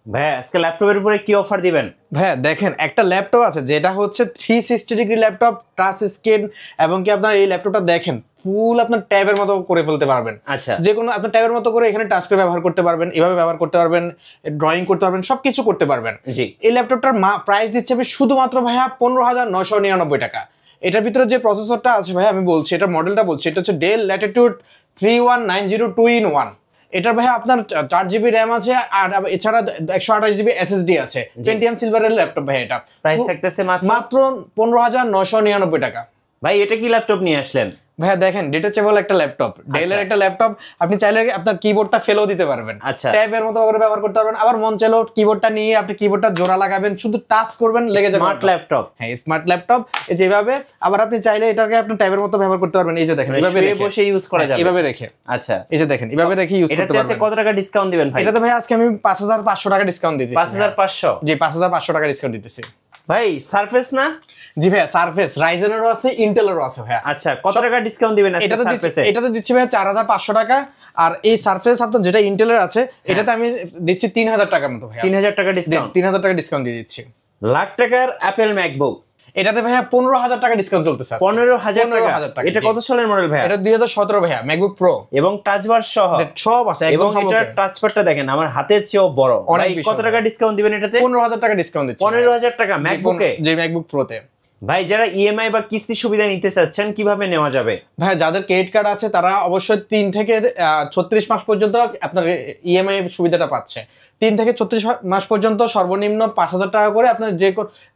ভাইয়া আজকে ল্যাপটপের উপরে কি অফার দিবেন? ভাইয়া দেখেন একটা ল্যাপটপ আছে যেটা হচ্ছে 360 ডিগ্রি ল্যাপটপ, টাচ স্ক্রিন, এবং কি আপনার এই ল্যাপটপটা দেখেন ফুল আপনার ট্যাবের মতো করে ফেলতে পারবেন। আচ্ছা, যে কোনো আপনার ট্যাবের মতো করে এখানে টাচ করে ব্যবহার করতে পারবেন, এভাবে ব্যবহার করতে পারবেন, ড্রয়িং করতে পারবেন, সবকিছু করতে পারবেন। জি। এই ল্যাপটপটার প্রাইস দিচ্ছে আমি শুধুমাত্র ভাইয়া 15,999 টাকা। এটার ভিতরে যে প্রসেসরটা আছে ভাইয়া আমি বলছি, এটা মডেলটা বলছি, এটা হচ্ছে ডেল ল্যাটিটিউড 3190 2-in-1। এটার ভাইয়া আপনার 4 GB র্যাম আছে, আর এছাড়া 128 GB SSD আছে। পেন্টিয়াম সিলভারের ল্যাপটপ ভাই। এটা প্রাইস থাকতেছে মাত্র 15,999 টাকা। ভাই এটা কি ল্যাপটপ নিয়ে আসলেন? ভাইয়া দেখেন ডিটাচেবল একটা ল্যাপটপ, ডেলের একটা ল্যাপটপ। আপনি চাইলে আপনার কিবোর্ডটা ফেলেও দিতে পারবেন, আচ্ছা, ট্যাবের মতো করে ব্যবহার করতে পারবেন। আবার মন চাইলেও কিবোর্ডটা নিয়ে আপনি কিবোর্ডটা জোড়া লাগাবেন, শুধু টাচ করবেন, লেগে যাবে। Smart laptop. হ্যাঁ, স্মার্ট ল্যাপটপ। এই যেভাবে আবার আপনি চাইলে এটাকে আপনি ট্যাবের মতো ব্যবহার করতে পারবেন। এই যে দেখেন এভাবে রেখে বসে ইউজ করা যাবে, এভাবে রেখে। আচ্ছা, এই যে দেখেন এভাবে রেখে ইউজ করতে পারবেন। এটাতে কত টাকা ডিসকাউন্ট দিবেন ভাই? এটাতে ভাই আজকে আমি 5,500 টাকা ডিসকাউন্ট দিতেছি। 5,500? জি, 5,500 টাকা ডিসকাউন্ট দিতেছি ভাই। সারফেস না? জি ভাইয়া, সারফেস রাইজেনেরও আছে, ইন্টেলেরও আছে ভাইয়া। আচ্ছা, কত টাকা ডিসকাউন্ট দিবেন আজকে সারফেসে? এটাতে দিচ্ছি ভাইয়া 4,500 টাকা। আর এই সারফেস আপনার যেটা ইন্টেলের আছে এটাতে আমি দিচ্ছি 3,000 টাকার মতো ভাইয়া। 3,000 টাকা ডিসকাউন্ট? 3,000 টাকা ডিসকাউন্ট দিয়ে দিচ্ছি। লাখ টাকার অ্যাপেল ম্যাকবুক, এটাতে ভাইয়া 15,000 টাকা ডিসকাউন্ট চলতেছে। 15,000 টাকা। এটা কত সালের মডেল ভাইয়া? এটা 2017 ভাইয়া, ম্যাকবুক প্রো এবং টাচ বার সহ সব আছে। এবং এটার টাচ প্যাডটা দেখেন আমার হাতের চেয়েও বড়। ভাই কত টাকা ডিসকাউন্ট দিবেন এটাতে? 15,000 টাকা ডিসকাউন্ট দিচ্ছি। 15,000 টাকা ম্যাকবুকে? জি, ম্যাকবুক প্রোতে। ভাই যারা ইএমআই বা কিস্তি সুবিধা নিতে চাচ্ছেন কিভাবে নেওয়া যাবে? ভাই যাদের ক্রেডিট কার্ড আছে তারা অবশ্যই 3 থেকে 36 মাস পর্যন্ত আপনার ইএমআই সুবিধাটা পাচ্ছে। 3 থেকে 36 মাস পর্যন্ত সর্বনিম্ন 5,000 টাকা করে আপনার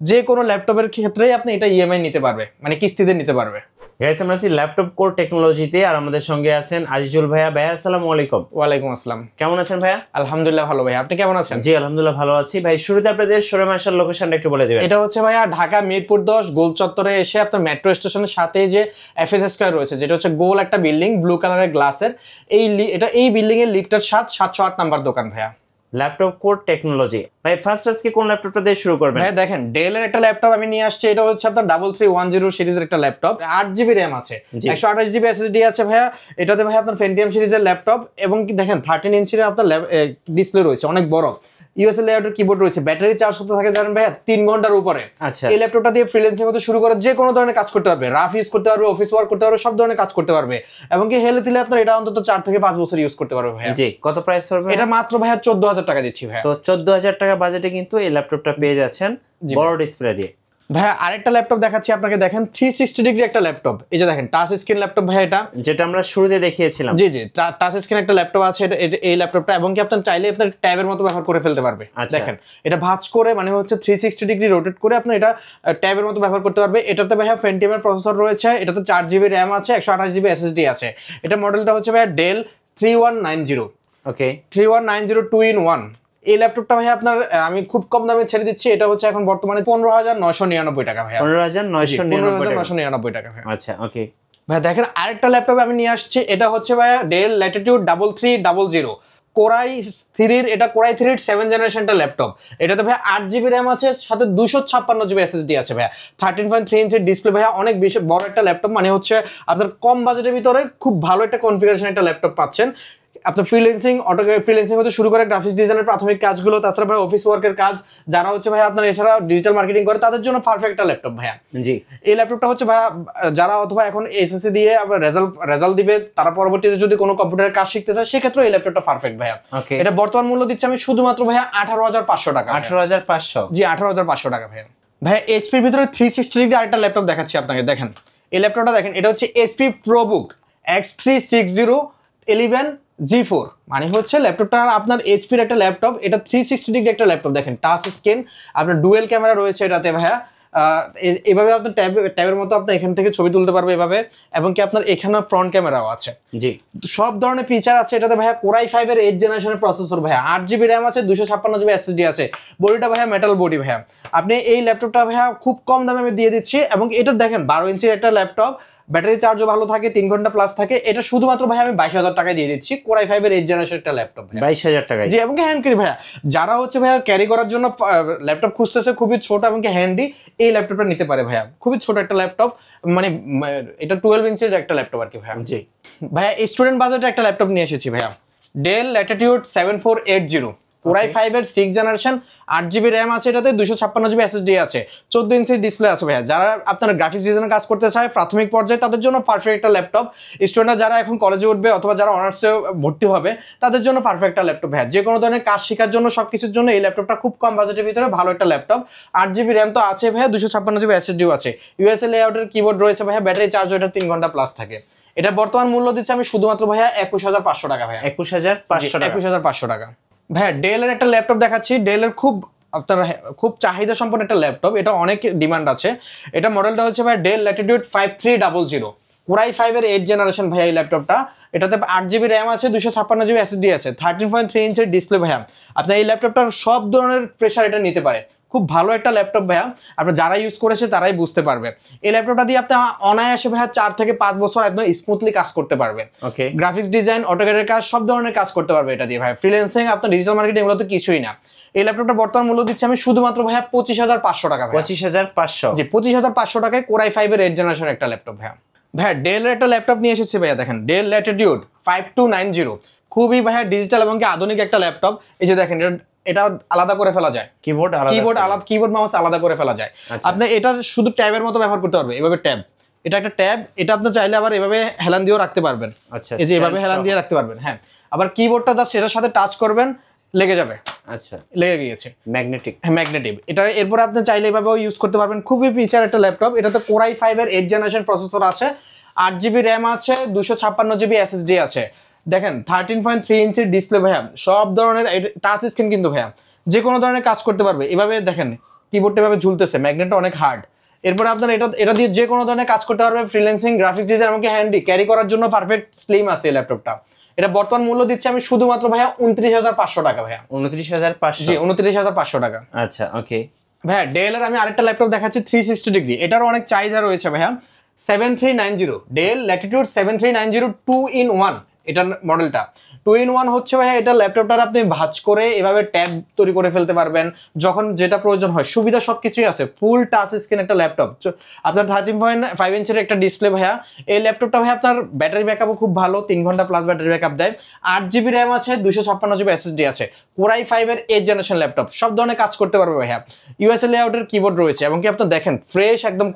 যে কোনো ল্যাপটপের ক্ষেত্রেই আপনি এটা ইএমআই নিতে পারবে, মানে কিস্তিতে নিতে পারবে। গাইস, আমরা আছি ল্যাপটপ কোর টেকনোলজিতে, আর আমাদের সঙ্গে আছেন আজিজুল ভাইয়া। ভাইয়া আসসালামু আলাইকুম। ওয়ালাইকুম আসসালাম। কেমন আছেন ভাইয়া? আলহামদুলিল্লাহ ভালো ভাই, আপনি কেমন আছেন? জি আলহামদুলিল্লাহ ভালো আছি। ভাই শুরুতে আপনাদের শোরুম আসার লোকেশনটা একটু বলে দিবেন। এটা হচ্ছে ভাইয়া ঢাকা মিরপুর 10 গোল চত্বরে এসে আপনার মেট্রো স্টেশনের সাথে যে এফএস স্কয়ার রয়েছে, যেটা হচ্ছে গোল একটা বিল্ডিং, ব্লু কালারের গ্লাসের। এই বিল্ডিং এর লিফটের 708 নাম্বার দোকান ভাইয়া। Laptop core technology. ভাই ফার্স্ট আজকে কোন ল্যাপটপটা দিয়ে শুরু করবেন? ভাই দেখেন ডেলের একটা ল্যাপটপ আমি নিয়ে আসছি। এটা হচ্ছে আপনার 3310 সিরিজের একটা ল্যাপটপ, 8 GB র্যাম আছে, 128 GB SSD আছে ভাইয়া। এটাতে ভাই আপনার পেন্টিয়াম সিরিজের ল্যাপটপ, এবং কি দেখেন 13 ইঞ্চির আপনার ডিসপ্লে রয়েছে, অনেক বড়। ইউএসএ লেআউটের কিবোর্ড রয়েছে, ব্যাটারি চার্জ হতে থাকে জানেন ভাইয়া 3 ঘন্টার উপরে। আচ্ছা, এই ল্যাপটপটা দিয়ে ফ্রিল্যান্সিং হতে শুরু করে যে কোনো ধরনের কাজ করতে পারবে, রাফ ইউজ করতে পারবে, অফিস ওয়ার্ক করতে পারবে, সব ধরনের কাজ করতে পারবে। এবং কি হেলে দিলে আপনার এটা অন্তত 4 থেকে 5 বছর ইউজ করতে পারবে ভাইয়া। জি, কত প্রাইস পড়বে? এটা মাত্র ভাইয়া 14,000 টাকা দিচ্ছি ভাইয়া। সো 14,000 টাকা বাজেটে কিন্তু এই ল্যাপটপটা পেয়ে যাচ্ছেন বড় ডিসপ্লে দিয়ে। ভাইয়া আরেকটা ল্যাপটপ দেখাচ্ছি আপনাকে, দেখেন 360 ডিগ্রি একটা ল্যাপটপ। এই যে দেখেন টাচ স্ক্রিন ল্যাপটপ ভাই, এটা যেটা আমরা শুরুতে দেখিয়েছিলাম। জি জি, টাচ স্ক্রিন একটা ল্যাপটপ আছে এই ল্যাপটপটা, এবং কি আপনার চাইলে আপনার ট্যাবের মতো ব্যবহার করে ফেলতে পারবে। দেখেন এটা ভাঁজ করে, মানে হচ্ছে 360 ডিগ্রি রোটেট করে আপনি এটা ট্যাবের মতো ব্যবহার করতে পারবে। এটাতে ভাইয়া পেন্টিয়ামের প্রসেসর রয়েছে, এটাতে 4 GB র্যাম আছে, 128 GB SSD আছে। এটা মডেলটা হচ্ছে ভাইয়া ডেল 3190। ওকে, 3190 2-in-1। এই ল্যাপটপটা ভাই আপনার আমি খুব কম দামে ছেড়ে দিচ্ছি। এটা হচ্ছে এখন বর্তমানে 15,999 টাকা ভাই। 15,999 টাকা ভাই। আচ্ছা, ওকে ভাই দেখেন আরেকটা ল্যাপটপ আমি নিয়ে আসছি। এটা হচ্ছে ভাই ডেল ল্যাটিটিউড 3300 কোরাই 3 এটা কোরাই 3 7 জেনারেশনটা ল্যাপটপ। এটাতে ভাই 8 GB র্যাম আছে, সাথে 256 GB SSD আছে ভাই। 13.3 ইঞ্চের ডিসপ্লে ভাই, অনেক বেশি বড় একটা ল্যাপটপ। মানে হচ্ছে আপনার কম বাজেটের ভিতরে খুব ভালো একটা কনফিগারেশন একটা ল্যাপটপ পাচ্ছেন। আপনার ফ্রিল্যান্সিং হতে শুরু করে গ্রাফিক্স ডিজাইনের প্রাথমিক কাজগুলো, তাছাড়া ভাই অফিস ওয়ার্কের কাজ যারা হচ্ছে ভাই আপনার এছাড়া ডিজিটাল মার্কেটিং করে, তাদের জন্য পারফেক্ট একটা ল্যাপটপ ভাইয়া। জি, এই ল্যাপটপটা হচ্ছে ভাইয়া যারা অথবা এখন এসএসসি দিয়ে আবার রেজাল্ট দিবে, তারা পরবর্তীতে যদি কোনো কম্পিউটারের কাজ শিখতে চায় সেক্ষেত্রে এই ল্যাপটপটা পারফেক্ট ভাইয়া। এটা বর্তমান মূল্য দিচ্ছি আমি শুধুমাত্র ভাইয়া 18,500 টাকা। 18,500? জি, 18,500 টাকা ভাইয়া। ভাইয়া এইচপির ভিতরে 360 ডিগ্রি আরেকটা ল্যাপটপ দেখাচ্ছি আপনাকে। দেখেন এই ল্যাপটপটা দেখেন, এটা হচ্ছে এইচপি প্রোবুক X36011G4। মানে হচ্ছে ল্যাপটপটা আপনার এইচপির একটা ল্যাপটপ, এটা 360 ডিগ্রি একটা ল্যাপটপ। দেখেন টাচ স্ক্রিন, আপনার ডুয়েল ক্যামেরা রয়েছে এটাতে ভাইয়া। এভাবে আপনার ট্যাবের মতো আপনি এখান থেকে ছবি তুলতে পারবে এভাবে, এবং কি আপনার এখানে ফ্রন্ট ক্যামেরাও আছে। জি, সব ধরনের ফিচার আছে এটাতে ভাইয়া। কোরাই 5 এর 8 জেনারেশনের প্রসেসর ভাইয়া, 8 GB র্যাম আছে, 256 GB SSD আছে। বডিটা ভাইয়া মেটাল বডি ভাইয়া। আপনি এই ল্যাপটপটা ভাইয়া খুব কম দামে আমি দিয়ে দিচ্ছি, এবং এটা দেখেন 12 ইঞ্চির একটা ল্যাপটপ, ব্যাটারি চার্জও ভালো থাকে, 3 ঘন্টা প্লাস থাকে। এটা শুধুমাত্র ভাই আমি 22,000 টাকায় দিয়ে দিচ্ছি। কোরাই 5 এর 8 জেনারেশন একটা ল্যাপটপ ভাই, 22,000 টাকায়। জি, এবং হ্যান্ড ক্যারি ভাইয়া। যারা হচ্ছে ভাইয়া ক্যারি করার জন্য ল্যাপটপ খুঁজতেছে খুবই ছোট এবং হ্যান্ডি, এই ল্যাপটপটা নিতে পারে ভাইয়া। খুবই ছোট একটা ল্যাপটপ, মানে এটা 12 ইঞ্চির একটা ল্যাপটপ আর কি ভাইয়া। জি ভাইয়া স্টুডেন্ট বাজেটে একটা ল্যাপটপ নিয়ে এসেছি ভাইয়া, ডেল ল্যাটিটিউড 7480। কোরাই 5 এর 6 জেনারেশন 8GB RAM আছে, এটাতে 256GB SSD আছে, 14 ইঞ্চি ডিসপ্লে আছে ভাইয়া। যারা আপনারা গ্রাফিক্স ডিজাইনের কাজ করতে চায় প্রাথমিক পর্যায়ে তাদের জন্য পারফেক্ট একটা ল্যাপটপ। স্টুডেন্টরা যারা এখন কলেজে উঠবে অথবা যারা অনার্সে ভর্তি হবে তাদের জন্য পারফেক্ট একটা ল্যাপটপ ভাইয়া। যে কোনো ধরনের কাজ শেখার জন্য সবকিছুর জন্য এই ল্যাপটপটা খুব কম বাজেটের ভিতরে ভালো একটা ল্যাপটপ। 8GB RAM তো আছে ভাইয়া, 256GB SSDও আছে, ইউএসএ লেআউটের কিবোর্ড রয়েছে ভাইয়া, ব্যাটারি চার্জ এটা 3 ঘন্টা প্লাস থাকে। এটা বর্তমান মূল্য দিচ্ছে আমি শুধুমাত্র ভাইয়া 21500 টাকা ভাইয়া। 21500 টাকা ভাইয়া। ডেলের একটা ল্যাপটপ দেখাচ্ছি, ডেলের আপনার খুব চাহিদা সম্পন্ন একটা ল্যাপটপ, এটা অনেক ডিমান্ড আছে। এটা মডেলটা হচ্ছে ভাই ডেল ল্যাটিটিউড 5300 কোরাই 5 এর 8 জেনারেশন ভাইয়া। এই ল্যাপটপটা এটাতে 8GB RAM আছে, 256GB SSD আছে, 13.3 ইঞ্চের ডিসপ্লে ভাইয়া। আপনার এই ল্যাপটপটার সব ধরনের প্রেসার এটা নিতে পারে, খুব ভালো একটা ল্যাপটপ ভাইয়া। আপনার যারা ইউজ করেছে তারাই বুঝতে পারবে। এই ল্যাপটপটা দিয়ে আপনি অনায়াসে ভাইয়া 4 থেকে 5 বছর একদম স্মুথলি কাজ করতে পারবে। ওকে, গ্রাফিক্স ডিজাইন, অটোক্যাডের কাজ, সব ধরনের কাজ করতে পারবে এটা দিয়ে ভাই। ফ্রিল্যান্সিং, আপনার ডিজিটাল মার্কেটিং এগুলো তো কিছুই না। এই ল্যাপটপটা বর্তমান মূল্য দিচ্ছি আমি শুধুমাত্র ভাইয়া 25500 টাকা। 25500? জি, 25500 টাকায় কোরাই 5 এর 8 জেনারেশন একটা ল্যাপটপ ভাইয়া। ভাইয়া ডেলের একটা ল্যাপটপ নিয়ে এসেছি ভাইয়া, দেখেন ডেল ল্যাটিটিউড 5290, খুবই ভাইয়া ডিজিটাল এবং কি আধুনিক একটা ল্যাপটপ। এই যে দেখেন এটা আলাদা করে ফেলা যায়, কিবোর্ড আলাদা, কিবোর্ড মাউস আলাদা করে ফেলা যায়। আপনি এটা শুধু ট্যাবের মতো ব্যবহার করতে পারবে, এভাবে ট্যাব, এটা একটা ট্যাব, এটা আপনি চাইলে আবার এভাবে হেলান দিয়েও রাখতে পারবেন। আচ্ছা, এই যে এভাবে হেলান দিয়ে রাখতে পারবেন। হ্যাঁ, আবার কিবোর্ডটা জাস্ট সেটার সাথে টাচ করবেন, লেগে যাবে। আচ্ছা, লেগে গিয়েছে, ম্যাগনেটিক। হ্যাঁ, ম্যাগনেটিক। এটা এরপর আপনি চাইলে এভাবেও ইউজ করতে পারবেন। খুবই ফিচার একটা ল্যাপটপ। এটাতে কোরাই 5 এর 8 জেনারেশন প্রসেসর আছে, 8GB RAM আছে, 256GB SSD আছে। দেখেন 13.3 ইঞ্চির ডিসপ্লে ভাইয়া, সব ধরনের টাচ স্ক্রিন কিন্তু ভাইয়া, যে কোনো ধরনের কাজ করতে পারবে। এভাবে দেখেন কিবোর্ডটা এভাবে ঝুলতেছে, ম্যাগনেটটা অনেক হার্ড। এরপরে আপনার এটা দিয়ে যে কোনো ধরনের কাজ করতে পারবে, ফ্রিল্যান্সিং, গ্রাফিক্স ডিজাইন, এমনকি হ্যান্ডি ক্যারি করার জন্য পারফেক্ট স্লিম আছে এই ল্যাপটপটা। এটা বর্তমান মূল্য দিচ্ছি আমি শুধুমাত্র ভাইয়া 29500 টাকা ভাইয়া। 29500? জি, 29500 টাকা। আচ্ছা, ওকে ভাইয়া ডেলের আমি আরেকটা ল্যাপটপ দেখাচ্ছি 360 ডিগ্রি, এটারও অনেক চাহিদা রয়েছে ভাইয়া। 7390 ডেল ল্যাটিটিউড 7390 2-in-1 এটার মডেলটা। 2-in-1 হচ্ছে ভাইয়া, এটা ল্যাপটপটার আপনি ভাঁজ করে এভাবে ট্যাব তৈরি করে ফেলতে পারবেন যখন যেটা প্রয়োজন হয়, সুবিধা সবকিছুই আছে। ফুল টাচ স্ক্রিন একটা ল্যাপটপ, আপনার 13.5 ইঞ্চের একটা ডিসপ্লে ভাইয়া। এই ল্যাপটপটা ভাইয়া আপনার ব্যাটারি ব্যাকআপও খুব ভালো, 3 ঘন্টা প্লাস ব্যাটারি ব্যাকআপ দেয়। 8GB RAM আছে, 256GB SSD আছে, কোরাই 5 এর 8 জেনারেশন ল্যাপটপ, সব ধরনের কাজ করতে পারবে ভাইয়া। ইউএসএ লেআউটের কিবোর্ড রয়েছে এবং কি আপনার দেখেন ফ্রেশ একদম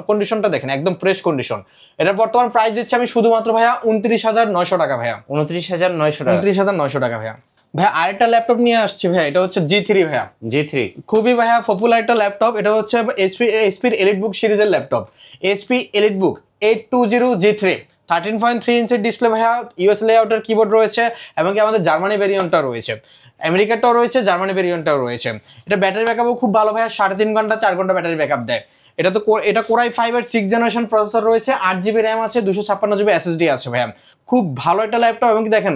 কন্ডিশনটা দেখেন, একদম ফ্রেশ কন্ডিশন। এটার বর্তমান প্রাইস দিচ্ছি আমি শুধুমাত্র ভাইয়া 29900 টাকা ভাইয়া। 29900 টাকা? 29900 টাকা ভাইয়া। ভাইয়া আরেকটা ল্যাপটপ নিয়ে আসছি ভাইয়া, এটা হচ্ছে G3 ভাইয়া। G3 খুবই ভাইয়া পপুলার একটা ল্যাপটপ। এটা হচ্ছে এইচপির এলিটবুক সিরিজের ল্যাপটপ, এইচপি এলিটবুক 820 G3, 13.3 ইঞ্চের ডিসপ্লে ভাইয়া, ইউএস লেআউটের কিবোর্ড রয়েছে এবং কি আমাদের জার্মানি ভেরিয়েন্টটা রয়েছে, আমেরিকাটাও রয়েছে, জার্মানি ভেরিয়েন্টটাও রয়েছে। এটা ব্যাটারি ব্যাকআপও খুব ভালো ভাইয়া, 3.5 ঘন্টা 4 ঘন্টা ব্যাটারি ব্যাকআপ দেয়। এটা কোরাই 5 এর 6 জেনারেশন প্রসেসর রয়েছে, 8GB RAM আছে, 256GB SSD আছে ভাইয়া। খুব ভালো একটা ল্যাপটপ এবং কি দেখেন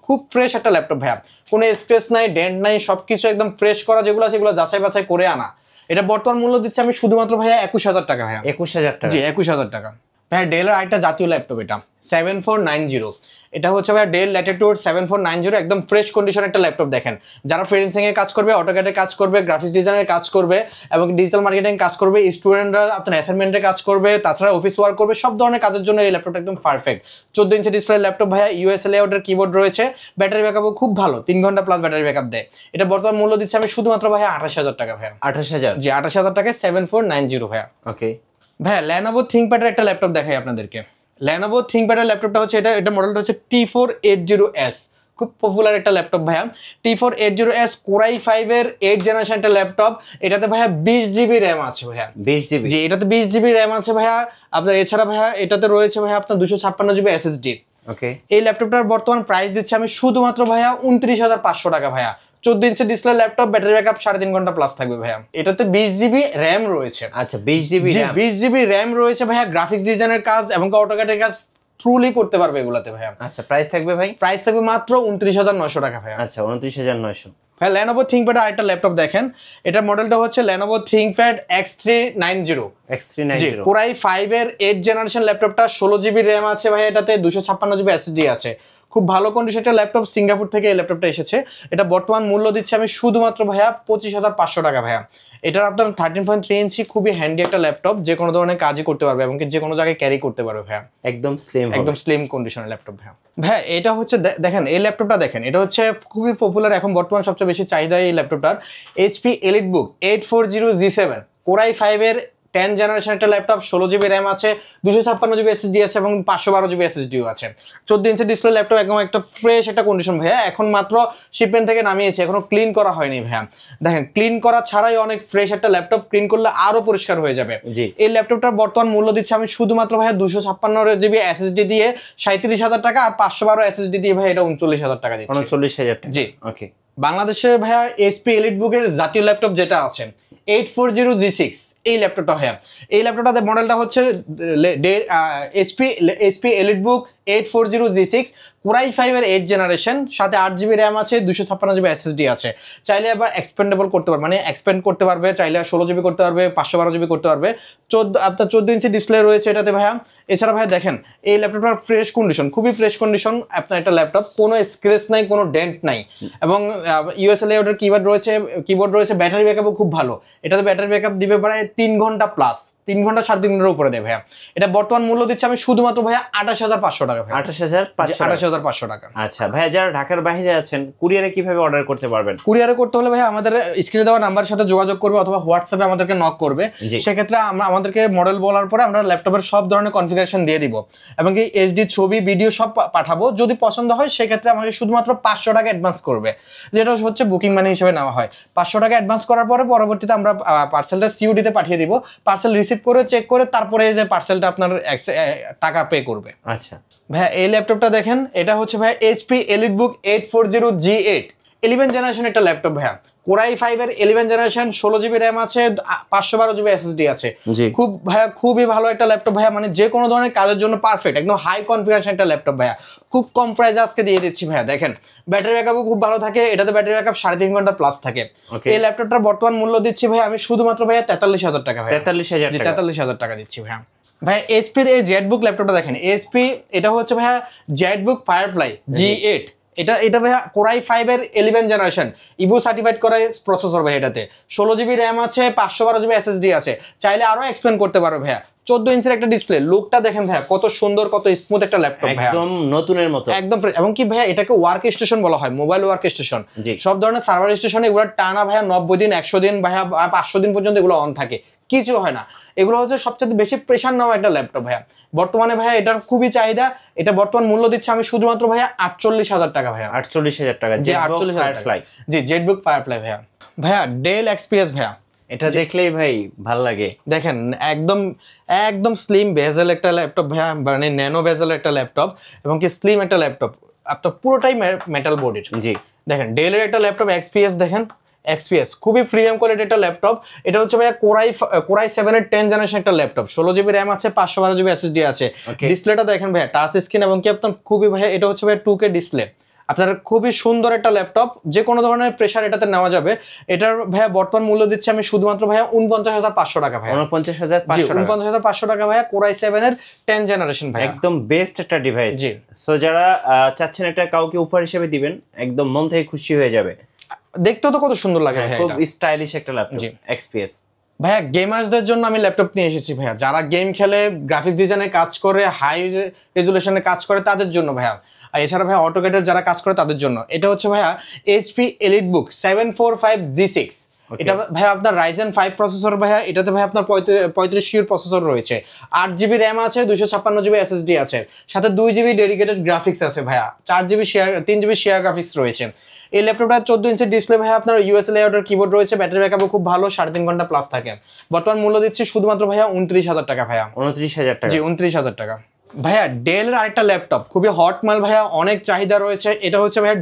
খুব ফ্রেশ একটা ল্যাপটপ ভাইয়া, কোনো স্ক্র্যাচ নাই, ডেন্ট নাই, সবকিছু একদম ফ্রেশ করা, যেগুলো আছে সেগুলো যাচাই বাছাই করে আনা। এটা বর্তমান মূল্য দিচ্ছে আমি শুধুমাত্র ভাইয়া 21000 টাকা ভাইয়া। 21000 টাকা? জি, 21000 টাকা ভাইয়া। ডেলের আরেকটা জাতীয় ল্যাপটপ, এটা 7490, এটা হচ্ছে ভাইয়া ডেল ল্যাটিটিউড 7490, একদম ফ্রেশ কন্ডিশন একটা ল্যাপটপ। দেখেন যারা ফ্রিল্যান্সিং এর কাজ করবে, অটোক্যাডের কাজ করবে, গ্রাফিক্স ডিজাইনের কাজ করবে এবং ডিজিটাল মার্কেটিং কাজ করবে, স্টুডেন্টরা আপনার অ্যাসাইনমেন্টের কাজ করবে, তাছাড়া অফিস ওয়ার্ক করবে, সব ধরনের কাজের জন্য এই ল্যাপটপটা একদম পারফেক্ট। 14 ইঞ্চি ডিসপ্লে ল্যাপটপ ভাইয়া, ইউএসএ লেআউটের কিবোর্ড রয়েছে, ব্যাটারি ব্যাকআপও খুব ভালো, 3 ঘন্টা প্লাস ব্যাটারি ব্যাকআপ দেয়। এটা বর্তমান মূল্য দিচ্ছে আমি শুধুমাত্র ভাইয়া 28000 টাকা ভাইয়া। 28000? জি, 28000 টাকায় 7490 ভাইয়া। ওকে ভাইয়া ল্যানোভো থিংকপ্যাডের একটা ল্যাপটপ দেখাই আপনাদেরকে। ল্যানোভো থিংকপ্যাডের ল্যাপটপটা হচ্ছে এটা মডেলটা হচ্ছে T480S, খুব পপুলার একটা ল্যাপটপ ভাইয়া। T480S কোরাই 5 এর 8 জেনারেশন একটা ল্যাপটপ। এটাতে ভাইয়া 20GB RAM আছে ভাইয়া। 20GB? জি, এটাতে 20GB RAM আছে ভাইয়া। আপনার এছাড়া ভাইয়া এটাতে রয়েছে ভাইয়া আপনার 256GB SSD। ওকে, এই ল্যাপটপটার বর্তমান প্রাইস দিচ্ছি আমি শুধুমাত্র ভাইয়া 29500 টাকা ভাইয়া। 14 inch display laptop, battery backup 3.5 ঘন্টা প্লাস থাকবে ভাইয়া। এটাতে 20GB RAM রয়েছে। আচ্ছা, 20GB RAM? 20GB RAM রয়েছে ভাইয়া। গ্রাফিক্স ডিজাইনের কাজ এবং অটোক্যাডের কাজ ট্রুলি করতে পারবে এগুলাতে ভাইয়া। আচ্ছা, প্রাইস থাকবে ভাই? প্রাইস থাকবে মাত্র 29900 টাকা ভাইয়া। আচ্ছা, 29900। ভাই ল্যানোভো থিংকপ্যাড আরেকটা ল্যাপটপ দেখেন, এটার মডেলটা হচ্ছে ল্যানোভো থিংকপ্যাড X390। জি, কোরাই 5 এর 8 জেনারেশন ল্যাপটপটা, 16GB RAM আছে ভাই, এটাতে 256GB SSD আছে। খুব ভালো কন্ডিশনের ল্যাপটপ, সিঙ্গাপুর থেকে এই ল্যাপটপটা এসেছে। এটা বর্তমান মূল্য দিচ্ছে আমি শুধুমাত্র ভাইয়া 25,500 টাকা ভাইয়া। এটার আপনার 13.3 ইঞ্চি খুবই হ্যান্ডি একটা ল্যাপটপ, যে কোনো ধরনের কাজই করতে পারবে এবং যে কোনো জায়গায় ক্যারি করতে পারবে ভাইয়া। একদম স্লিম কন্ডিশনের ল্যাপটপ ভাইয়া। ভাইয়া এটা হচ্ছে দেখেন এই ল্যাপটপটা দেখেন, এটা হচ্ছে খুবই পপুলার এখন বর্তমান সবচেয়ে বেশি চাহিদা এই ল্যাপটপটার। HP EliteBook 840G7 Core i5 এর 10 জেনারেশন একটা ল্যাপটপ, 16 জিবি র্যাম আছে, 256 জিবি এসএসডি আছে এবং 512 জিবি এসএসডিও আছে। 14 ইঞ্চি ডিসপ্লে ল্যাপটপ, একদম একটা ফ্রেশ একটা কন্ডিশন ভাইয়া। এখন মাত্র শিপমেন্ট থেকে নামিয়েছে, এখনো ক্লিন করা হয়নি ভাইয়া। দেখেন ক্লিন করা ছাড়াই অনেক ফ্রেশ একটা ল্যাপটপ, ক্লিন করলে আরো পরিষ্কার হয়ে যাবে। এই ল্যাপটপটার বর্তমান মূল্য দিচ্ছে আমি শুধুমাত্র ভাইয়া 256 জিবি এসএসডি দিয়ে 37,000 টাকা, আর 512 এসএসডি দিয়ে ভাই এটা 39,000 টাকা দিচ্ছে। 39,000 জি ওকে। বাংলাদেশের ভাইয়া HP EliteBook এর জাতীয় ল্যাপটপ যেটা আছে 840G6 এই ল্যাপটপটা ভাইয়া। এই ল্যাপটপটাতে মডেলটা হচ্ছে HP EliteBook 840G6 Core i5 এর 8 জেনারেশন, সাথে 8 জিবি র্যাম আছে, 256 জিবি এসএসডি আছে। চাইলে আবার এক্সপেন্ডেবল করতে পারবে, মানে এক্সপেন্ড করতে পারবে, চাইলে 16 জিবি করতে পারবে, 512 জিবি করতে পারবে। আপনার 14 ইঞ্চি ডিসপ্লে রয়েছে এটাতে ভাইয়া। এছাড়া ভাইয়া দেখেন এই ল্যাপটপটার ফ্রেশ কন্ডিশন, খুবই ফ্রেশ কন্ডিশন আপনার একটা ল্যাপটপ, কোনো স্ক্র্যাচ নাই, কোনো ডেন্ট নাই, এবং ইউএসএ লেআউটের কিবোর্ড রয়েছে। ব্যাটারি ব্যাকআপও খুব ভালো, এটাতে ব্যাটারি ব্যাকআপ দিবে প্রায় 3 ঘন্টা প্লাস, 3 ঘন্টা 3.5 ঘন্টার উপরে দেবে ভাইয়া। এটা বর্তমান মূল্য দিচ্ছে আমি শুধুমাত্র ভাইয়া 28,500 টাকা ভাইয়া। 28,500 টাকা। আচ্ছা ভাইয়া, যারা ঢাকার বাইরে আছেন কুরিয়ারে কিভাবে অর্ডার করতে পারবেন? কুরিয়ারে করতে হলে ভাইয়া আমাদের স্ক্রিনে দেওয়া নাম্বারের সাথে যোগাযোগ করবে অথবা হোয়াটসঅ্যাপে আমাদেরকে নক করবে। সেক্ষেত্রে আমাদেরকে মডেল বলার পরে আমরা ল্যাপটপের সব ধরনের কনফিগারেশন দিয়ে দিব এবং কি এইচডি ছবি ভিডিও সব পাঠাবো। যদি পছন্দ হয় সেক্ষেত্রে আমাকে শুধুমাত্র 500 টাকা অ্যাডভান্স করবে, যেটা হচ্ছে বুকিং মানি হিসেবে নেওয়া হয়। 500 টাকা অ্যাডভান্স করার পরে পরবর্তীতে আমরা পার্সেলটা সিওডিতে পাঠিয়ে দিব। পার্সেল রিসিভ করে চেক করে তারপরে যে পার্সেলটা আপনার টাকা পে করবে। আচ্ছা ভাইয়া এই ল্যাপটপটা দেখেন, এটা হচ্ছে ভাইয়া HP EliteBook 840G8 11 জেনারেশন একটা ল্যাপটপ ভাইয়া। Core i5 এর 11 জেনারেশন, 16 জিবি র্যাম আছে, 512 জিবি এসএসডি আছে। খুব ভাইয়া খুবই ভালো একটা ল্যাপটপ ভাইয়া, মানে যে কোনো ধরনের কাজের জন্য পারফেক্ট, একদম হাই কনফিগারেশন একটা ল্যাপটপ ভাইয়া। খুব কম প্রাইসে আজকে দিয়ে দিচ্ছি ভাইয়া। দেখেন ব্যাটারি ব্যাকআপও খুব ভালো থাকে, এটাতে ব্যাটারি ব্যাকআপ 3.5 ঘন্টা প্লাস থাকে। এই ল্যাপটপটার বর্তমান মূল্য দিচ্ছি ভাইয়া আমি শুধুমাত্র ভাইয়া 43,000 টাকা ভাইয়া। 43,000 টাকা দিচ্ছি ভাইয়া। ভাইয়া এসপির এই জেটবুক ল্যাপটপটা দেখেন, এসপি এটা হচ্ছে ভাইয়া জেটবুক ফায়ারফ্লাই G8। এটা ভাইয়া Core i5 এর 11 জেনারেশন, ইভো সার্টিফাইড করা প্রসেসর ভাই। এটাতে 16 জিবি র্যাম আছে, 512 জিবি এসএসডি আছে, চাইলে আরো এক্সপ্যান্ড করতে পারো ভাইয়া। 14 ইঞ্চির একটা ডিসপ্লে, লুকটা দেখেন ভাইয়া কত সুন্দর, কত স্মুথ একটা ল্যাপটপ ভাইয়া, একদম নতুনের মতো, একদম ফ্রেশ। এবং কি ভাইয়া এটাকে ওয়ার্ক স্টেশন বলা হয়, মোবাইল ওয়ার্ক স্টেশন। সব ধরনের সার্ভার স্টেশন এগুলো টানা ভাইয়া 90 দিন 100 দিন ভাইয়া 500 দিন পর্যন্ত এগুলো অন থাকে, কিছু হয় না। এগুলো হচ্ছে সবচেয়ে বেশি প্রেশার নেওয়া একটা ল্যাপটপ ভাইয়া। বর্তমানে ভাইয়া এটার খুবই চাহিদা। এটা বর্তমান মূল্য দিচ্ছে আমি শুধুমাত্র ভাইয়া 48,000 টাকা ভাইয়া। 48,000 টাকা, জি 48,000 টাকা। জি জেটবুক ফায়ারফ্লাই ভাইয়া। ভাইয়া ডেল এক্সপিএস ভাইয়া, এটা দেখলেই ভাই ভাল লাগে। দেখেন একদম স্লিম বেজেল একটা ল্যাপটপ ভাইয়া, মানে ন্যানো বেজেল একটা ল্যাপটপ এবং কি স্লিম একটা ল্যাপটপ, আপনার পুরোটাই মেটাল বডির। জি দেখেন ডেলের একটা ল্যাপটপ এক্সপিএস, দেখেন এক্সপিএস খুবই প্রিমিয়াম কোয়ালিটির একটা ল্যাপটপ। এটা হচ্ছে ভাইয়া Core i7 এর 10 জেনারেশন একটা ল্যাপটপ, 16 জিবি র্যাম আছে, 512 জিবি এসএসডি আছে। ডিসপ্লেটা দেখেন ভাইয়া টাচ স্ক্রিন এবং কি আপনার খুবই ভাইয়া এটা হচ্ছে ভাইয়া 2K ডিসপ্লে। আপনার খুবই সুন্দর একটা ল্যাপটপ, যে কোনো ধরনের প্রেসার এটাতে নেওয়া যাবে। এটার ভাইয়া বর্তমান মূল্য দিচ্ছি আমি শুধুমাত্র ভাইয়া 49,500 টাকা ভাইয়া। 49,500 টাকা ভাইয়া, Core i7 এর 10 জেনারেশন ভাইয়া, একদম বেস্ট একটা ডিভাইস। জি সো যারা চাচ্ছেন এটা কাউকে অফার হিসেবে দিবেন, একদম মন থেকে খুশি হয়ে যাবে। দেখতেও তো কত সুন্দর লাগে ভাইয়া, খুব স্টাইলিশ একটা ল্যাপটপ এক্সপিএস। ভাইয়া গেমার্সদের জন্য আমি ল্যাপটপ নিয়ে এসেছি ভাইয়া, যারা গেম খেলে, গ্রাফিক্স ডিজাইনের কাজ করে, হাই রেজুলেশনের কাজ করে তাদের জন্য ভাইয়া। আর এছাড়া ভাইয়া অটোক্যাডের যারা কাজ করে তাদের জন্য। এটা হচ্ছে ভাইয়া HP EliteBook 745G6। এটা ভাইয়া আপনার Ryzen 5 প্রসেসর ভাইয়া। এটাতে ভাইয়া আপনার 35 প্রসেসর রয়েছে, 8 জিবি র্যাম আছে, 256 জিবি এসএসডি আছে, সাথে 2 জিবি ডেডিকেটেড গ্রাফিক্স আছে ভাইয়া, 3 জিবি শেয়ার গ্রাফিক্স রয়েছে। এই ল্যাপটপটা 14 ইঞ্চি ডিসপ্লে ভাইয়া, আপনার ইউএসএ লেআউটের কিবোর্ড রয়েছে, ব্যাটারি ব্যাকআপও খুব ভালো, 3.5 ঘন্টা প্লাস থাকে। বর্তমান মূল্য দিচ্ছি শুধুমাত্র ভাইয়া 29,000 টাকা ভাইয়া। 29,000 টাকা, জি 29,000 টাকা ভাইয়া। ডেলের আরেকটা ল্যাপটপ খুবই হট মাল ভাইয়া, অনেক চাহিদা রয়েছে। এটা হচ্ছে ভাইয়া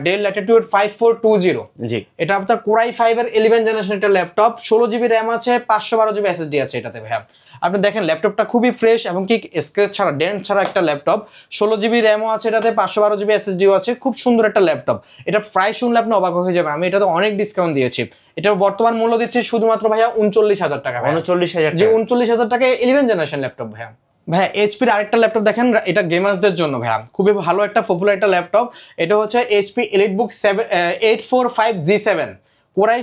ডেল ল্যাটিটিউড 5420। জি এটা আপনার Core i5 এর 11 জেনারেশন একটা ল্যাপটপ, 16 জিবি র্যাম আছে, 512 জিবি এসএসডি আছে এটাতে ভাইয়া। আপনি দেখেন ল্যাপটপটা খুবই ফ্রেশ এবং কি স্ক্র্যাচ ছাড়া, ডেন্ট ছাড়া একটা ল্যাপটপ। 16 জিবি র্যামও আছে এটাতে, 512 জিবি এসএসডিও আছে, খুব সুন্দর একটা ল্যাপটপ। এটা প্রাইস শুনলে আপনি অবাক হয়ে যাবেন, আমি এটাতে অনেক ডিসকাউন্ট দিয়েছি। এটার বর্তমান মূল্য দিচ্ছি শুধুমাত্র ভাইয়া 39,000 টাকা। 39,000 জি 39,000 টাকায় 11 জেনারেশন ল্যাপটপ ভাইয়া। ভাইয়া এইচপির আরেকটা ল্যাপটপ দেখেন, এটা গেমার্সদের জন্য ভাইয়া খুবই ভালো একটা পপুলার একটা ল্যাপটপ। এটা হচ্ছে HP EliteBook 845G7 core i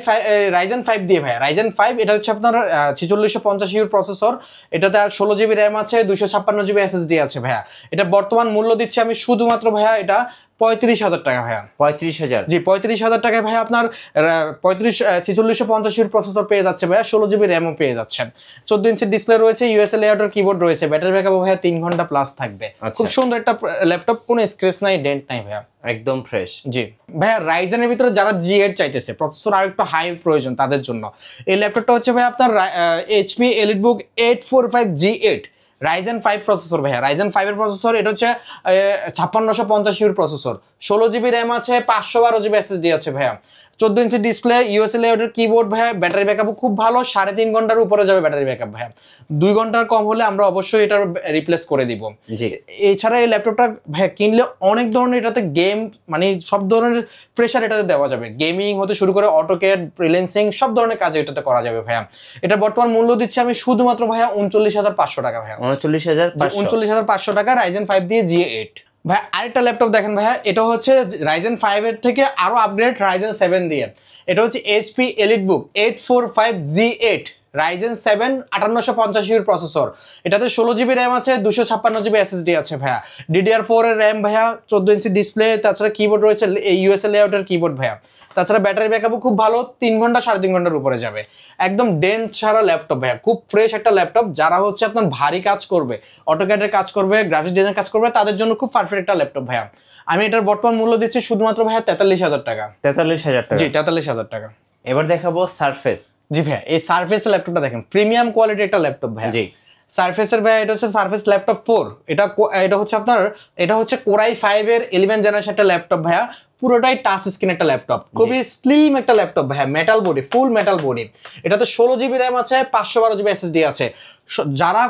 Ryzen 5 দিয়ে ভাইয়া, রাইজেন 5। এটা হচ্ছে আপনার 4650 প্রসেসর, এটাতে আর 16 GB র্যাম আছে, 256 GB SSD আছে ভাইয়া। এটা বর্তমান মূল্য দিচ্ছি আমি শুধুমাত্র ভাইয়া এটা 35,000 টাকা ভাইয়া। 35,000? জি 35,000 টাকায় ভাইয়া আপনার 4650 প্রসেসর পেয়ে যাচ্ছে ভাইয়া, 16 GB র্যামও পেয়ে যাচ্ছেন, 14 ইঞ্চি ডিসপ্লে রয়েছে, ইউএসএ লেআউটের কিবোর্ড রয়েছে, ব্যাটারি ব্যাকআপ ভাইয়া 3 ঘন্টা প্লাস থাকবে। খুব সুন্দর একটা ল্যাপটপ, কোনো স্ক্র্যাচ নাই, ডেন্ট নাই ভাইয়া, একদম ফ্রেশ। জি ভাইয়া রাইজেনের ভিতরে যারা G8 চাইতেছে, প্রসেসর আর একটু হাই প্রয়োজন তাদের জন্য এই ল্যাপটপটা হচ্ছে ভাইয়া আপনার HP EliteBook 845G8 Ryzen 5 processor ভাইয়া, রাইজেন 5 এর প্রসেসর। এটা হচ্ছে 5650 প্রসেসর, 16 GB র্যাম আছে, 512 GB SSD আছে ভাইয়া, 14 ইঞ্চি ডিসপ্লে, ইউএসএ লেআউটের কিবোর্ড ভাইয়া, ব্যাটারি ব্যাকআপও খুব ভালো, 3.5 ঘন্টার উপরে যাবে ব্যাটারি ব্যাকআপ ভাইয়া, 2 ঘন্টার কম হলে আমরা অবশ্যই এটা রিপ্লেস করে দিব। জি এছাড়া এই ল্যাপটপটা ভাইয়া কিনলে অনেক ধরনের এটাতে গেম, মানে সব ধরনের প্রেশার এটাতে দেওয়া যাবে, গেমিং হতে শুরু করে অটোক্যাড, ফ্রিল্যান্সিং সব ধরনের কাজে এটাতে করা যাবে ভাইয়া। এটা বর্তমান মূল্য দিচ্ছি আমি শুধুমাত্র ভাইয়া 39,500 টাকা ভাইয়া, 39,500 টাকা, রাইজেন 5 দিয়ে G8 ভাই। আরেকটা ল্যাপটপ দেখেন ভাইয়া, এটা হচ্ছে রাইজেন 5 এর থেকে আরো আপগ্রেড রাইজেন 7 দিয়ে। এটা হচ্ছে HP EliteBook 845G8 Ryzen 7 5850 processor, এটাতে 16 GB র্যাম আছে, 256 GB SSD আছে ভাইয়া, DDR4 এর র্যাম ভাইয়া, 14 ইঞ্চি ডিসপ্লে, তাছাড়া কিবোর্ড রয়েছে ইউএসএ লেআউটের কিবোর্ড ভাইয়া, তাছাড়া ব্যাটারি ব্যাকআপও খুব ভালো, 3 ঘন্টা 3.5 ঘন্টার উপরে যাবে, একদম ডেন্ট ছাড়া ল্যাপটপ ভাইয়া, খুব ফ্রেশ একটা ল্যাপটপ। যারা হচ্ছে আপনার ভারী কাজ করবে, অটোক্যাডের কাজ করবে, গ্রাফিক্স ডিজাইন কাজ করবে, তাদের জন্য খুব পারফেক্ট একটা ল্যাপটপ ভাইয়া। আমি এটার বর্তমান মূল্য দিচ্ছি শুধুমাত্র ভাইয়া 43,000 টাকা। 43,000 টাকা? জি 43,000 টাকা। এবার দেখাবো সারফেস। জি ভাইয়া এই সারফেস ল্যাপটপটা দেখেন, প্রিমিয়াম কোয়ালিটির একটা ল্যাপটপ ভাইয়া। জি সারফেসের ভাইয়া, এটা হচ্ছে সারফেস ল্যাপটপ 4। এটা হচ্ছে আপনার, এটা হচ্ছে কোরাই 5 এর 11 জেনারেশন একটা ল্যাপটপ ভাইয়া, পুরোটাই টাচ স্ক্রিন একটা ল্যাপটপ, খুবই স্লিম একটা ল্যাপটপ ভাইয়া, মেটাল বডি, ফুল মেটাল বডি। এটাতে 16 GB র্যাম আছে, 512 GB SSD আছে। যারা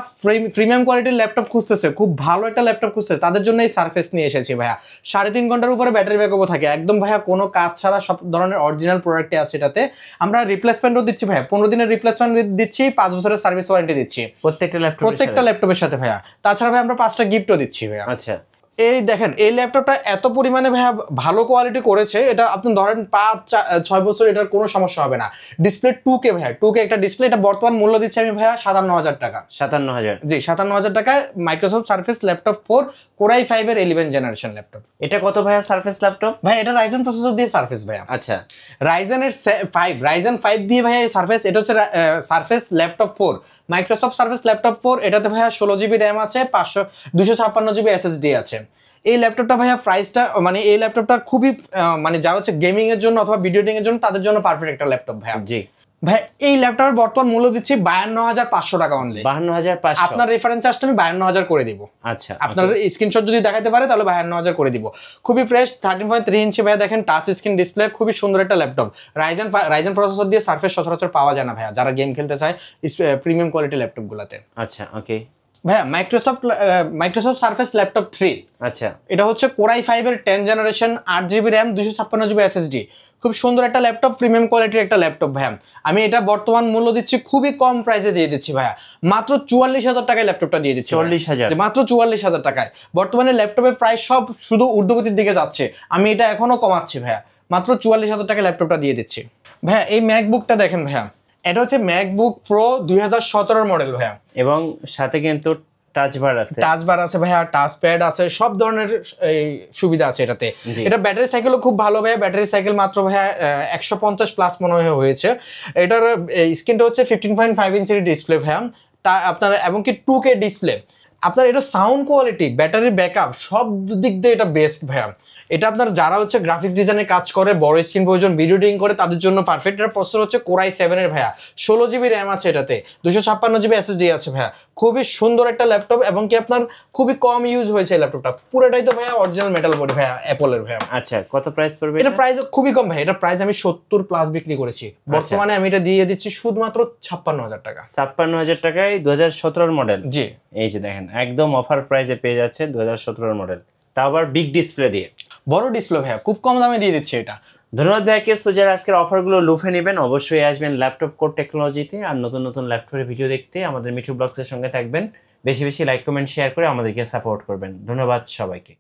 প্রিমিয়াম কোয়ালিটির ল্যাপটপ খুঁজতেছে, খুব ভালো একটা ল্যাপটপ খুঁজতেছে, তাদের জন্য এই সারফেস নিয়ে এসেছি ভাইয়া। 3.5 ঘন্টার উপরে ব্যাটারি ব্যাকআপও থাকে, একদম ভাইয়া কোনো কাজ ছাড়া সব ধরনের অরিজিনাল প্রোডাক্টে আছে এটাতে। আমরা রিপ্লেসমেন্টও দিচ্ছি ভাইয়া, 15 দিনের রিপ্লেসমেন্ট দিচ্ছি, 5 বছরের সার্ভিস ওয়ারেন্টি দিচ্ছি প্রত্যেকটা ল্যাপটপের সাথে ভাইয়া। তাছাড়া ভাই আমরা 5টা গিফটও দিচ্ছি ভাইয়া। আচ্ছা এই দেখেন এই ল্যাপটপটা এত পরিমাণে ভাইয়া ভালো কোয়ালিটি করেছে, এটা আপনি ধরেন 5-6 বছর এটার কোনো সমস্যা হবে না। ডিসপ্লে 2K ভাইয়া, 2K একটা ডিসপ্লে। এটা বর্তমান মূল্য দিচ্ছি আমি ভাইয়া 57,000 টাকা। 57,000? জি 57,000 টাকায় মাইক্রোসফট সারফেস ল্যাপটপ 4 কোরাই 5 এর 11 জেনারেশন ল্যাপটপ। এটা কত ভাইয়া সারফেস ল্যাপটপ? ভাই এটা রাইজেন প্রসেসর দিয়ে সারফেস ভাইয়া। আচ্ছা রাইজেন 5 দিয়ে ভাইয়া এই সারফেস, এটা হচ্ছে surface laptop 4 Microsoft surface laptop 4। এটাতে ভাইয়া 16 GB র্যাম আছে, 256 GB SSD আছে। এই ল্যাপটপটা ভাইয়া প্রাইসটা, মানে এই ল্যাপটপটা খুবই মানে যারা হচ্ছে গেমিং এর জন্য অথবা ভিডিও এডিটিং এর জন্য, তাদের জন্য পারফেক্ট একটা ল্যাপটপ ভাইয়া। জি ভাই এই ল্যাপটপের বর্তমান মূল্য দিচ্ছি 52,500 টাকা অনলি। 52,500? আপনার রেফারেন্স চার্জটা আমি 52,000 করে দিব। আচ্ছা আপনার স্ক্রিনশট যদি দেখাতে পারে তাহলে 52,000 করে দিব। খুবই ফ্রেশ, 13.3 ইঞ্চি ভাইয়া, দেখেন টাচ স্ক্রিন ডিসপ্লে, খুবই সুন্দর একটা ল্যাপটপ। রাইজেন প্রসেসর দিয়ে সারফেস সচরাচর পাওয়া যায় না ভাইয়া, যারা গেম খেলতে চায় প্রিমিয়াম কোয়ালিটি ল্যাপটপ গুলাতে। আচ্ছা ওকে ভাইয়া মাইক্রোসফট সারফেস ল্যাপটপ 3। আচ্ছা এটা হচ্ছে কোরাই 5 এর 10 generation, 8 GB RAM, 256 GB SSD, খুব সুন্দর একটা ল্যাপটপ, প্রিমিয়াম কোয়ালিটির একটা ল্যাপটপ ভাইয়া। আমি এটা বর্তমান মূল্য দিচ্ছি খুবই কম প্রাইসে দিয়ে দিচ্ছি ভাইয়া, মাত্র 44,000 টাকায় ল্যাপটপটা দিয়ে দিচ্ছি। 40,000? মাত্র 44,000 টাকায়। বর্তমানে ল্যাপটপের প্রাইস সব শুধু ঊর্ধ্বগতির দিকে যাচ্ছে, আমি এটা এখনো কমাচ্ছি ভাইয়া, মাত্র 44,000 টাকায় ল্যাপটপটা দিয়ে দিচ্ছি ভাইয়া। এই ম্যাকবুকটা দেখেন ভাইয়া, এটা হচ্ছে ম্যাকবুক প্রো 2017 মডেল ভাইয়া, এবং সাথে কিন্তু টাচ বার আছে ভাইয়া, টাচ প্যাড আছে, সব ধরনের সুবিধা আছে এটাতে। এটা ব্যাটারি সাইকেলও খুব ভালো ভাইয়া, ব্যাটারি সাইকেল মাত্র ভাইয়া 150 প্লাস মনে হয়েছে। এটার স্ক্রিনটা হচ্ছে 15.5 ইঞ্চির ডিসপ্লে ভাইয়া, আপনার এবং কি 2K ডিসপ্লে। আপনার এটা সাউন্ড কোয়ালিটি, ব্যাটারি ব্যাকআপ সব দিক দিয়ে এটা বেস্ট ভাইয়া। এটা আপনার যারা হচ্ছে গ্রাফিক্স ডিজাইনের কাজ করে, বড় স্ক্রিন প্রয়োজন, ভিডিও এডিটিং করে, তাদের জন্য পারফেক্ট। এটা প্রসেসর হচ্ছে কোরাই 7 এর ভাইয়া, 16 GB র্যাম আছে এটাতে, 256 GB SSD আছে ভাইয়া। খুবই সুন্দর একটা ল্যাপটপ, এবং কি আপনার খুবই কম ইউজ হয়েছে এই ল্যাপটপটা, পুরোটাই তো ভাইয়া অরিজিনাল মেটাল বডি ভাইয়া, অ্যাপলের ভাইয়া। আচ্ছা কত প্রাইস পড়বে? এটা প্রাইস খুবই কম ভাই, এটা প্রাইস আমি 70 প্লাস বিক্রি করেছি, বর্তমানে আমি এটা দিয়ে দিচ্ছি শুধুমাত্র 56,000 টাকা। 56,000 টাকায় 2017 মডেল? জি এই যে দেখেন একদম অফার প্রাইসে পেয়ে যাচ্ছে 2017 মডেল, তা আবার বিগ ডিসপ্লে দিয়ে, বড় ডিসপ্লে ভাইয়া, খুব কম দামে দিয়ে দিচ্ছি এটা। ধন্যবাদ ভাইয়াকে। সো যারা আজকের অফারগুলো লুফে নেবেন, অবশ্যই আসবেন ল্যাপটপ কোড টেকনোলজিতে, আর নতুন নতুন ল্যাপটপের ভিডিও দেখতে আমাদের মিঠু ব্লগসের সঙ্গে থাকবেন। বেশি বেশি লাইক কমেন্ট শেয়ার করে আমাদেরকে সাপোর্ট করবেন। ধন্যবাদ সবাইকে।